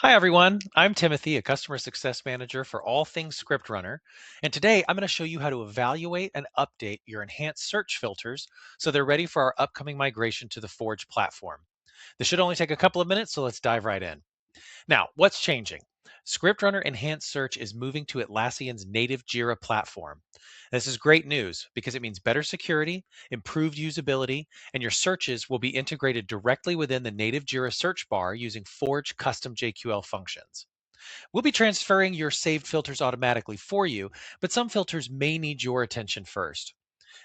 Hi, everyone. I'm Timothy, a customer success manager for all things ScriptRunner. And today I'm going to show you how to evaluate and update your enhanced search filters so they're ready for our upcoming migration to the Forge platform. This should only take a couple of minutes, so let's dive right in. Now, what's changing? ScriptRunner Enhanced Search is moving to Atlassian's native Jira platform. This is great news because it means better security, improved usability, and your searches will be integrated directly within the native Jira search bar using Forge custom JQL functions. We'll be transferring your saved filters automatically for you, but some filters may need your attention first.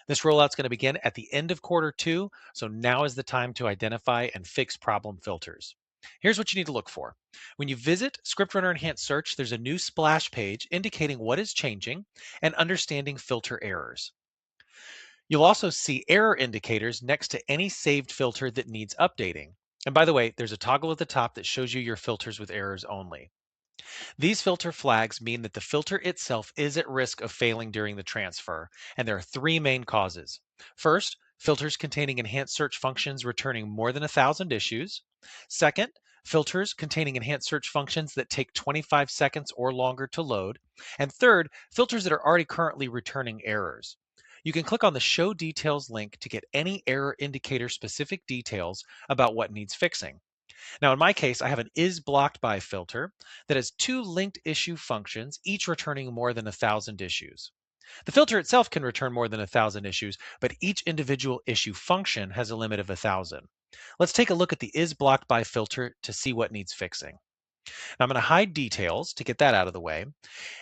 This rollout's going to begin at the end of quarter two, so now is the time to identify and fix problem filters. Here's what you need to look for. When you visit ScriptRunner Enhanced Search, there's a new splash page indicating what is changing and understanding filter errors. You'll also see error indicators next to any saved filter that needs updating. And by the way, there's a toggle at the top that shows you your filters with errors only. These filter flags mean that the filter itself is at risk of failing during the transfer, and there are three main causes. First, filters containing enhanced search functions returning more than 1,000 issues. Second, filters containing enhanced search functions that take 25 seconds or longer to load. And third, filters that are already currently returning errors. You can click on the Show Details link to get any error indicator specific details about what needs fixing. Now, in my case, I have an is blocked by filter that has two linked issue functions, each returning more than 1,000 issues. The filter itself can return more than 1,000 issues, but each individual issue function has a limit of 1,000. Let's take a look at the is blocked by filter to see what needs fixing. Now, I'm going to hide details to get that out of the way.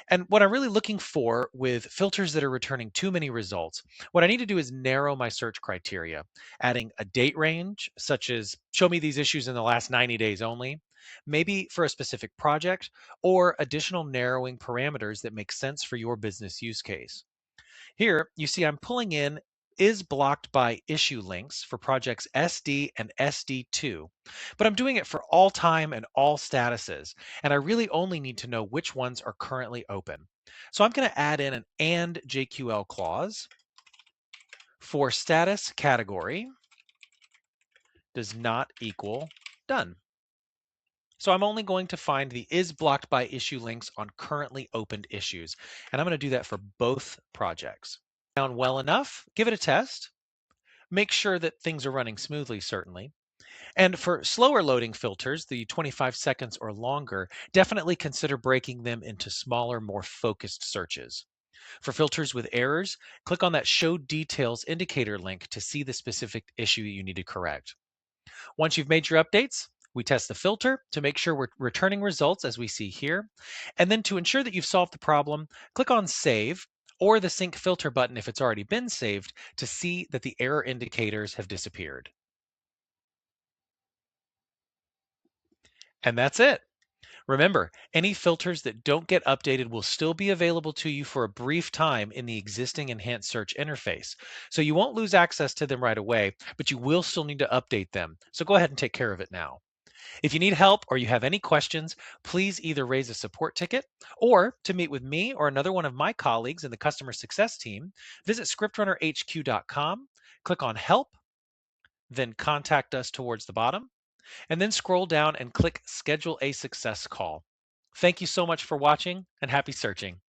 And what I'm really looking for with filters that are returning too many results, what I need to do is narrow my search criteria, adding a date range, such as show me these issues in the last 90 days only, maybe for a specific project, or additional narrowing parameters that make sense for your business use case. Here, you see I'm pulling in is blocked by issue links for projects SD and SD2, but I'm doing it for all time and all statuses, and I really only need to know which ones are currently open. So I'm going to add in an and JQL clause for status category does not equal done. So I'm only going to find the is blocked by issue links on currently opened issues, and I'm going to do that for both projects. Down well enough, give it a test. Make sure that things are running smoothly, certainly. And for slower loading filters, the 25 seconds or longer, definitely consider breaking them into smaller, more focused searches. For filters with errors, click on that Show Details indicator link to see the specific issue you need to correct. Once you've made your updates, we test the filter to make sure we're returning results as we see here. And then to ensure that you've solved the problem, click on Save or the Sync Filter button if it's already been saved to see that the error indicators have disappeared. And that's it. Remember, any filters that don't get updated will still be available to you for a brief time in the existing enhanced search interface. So you won't lose access to them right away, but you will still need to update them. So go ahead and take care of it now. If you need help or you have any questions, please either raise a support ticket or to meet with me or another one of my colleagues in the customer success team, visit scriptrunnerhq.com, click on Help, then Contact Us towards the bottom, and then scroll down and click Schedule a Success Call. Thank you so much for watching and happy searching.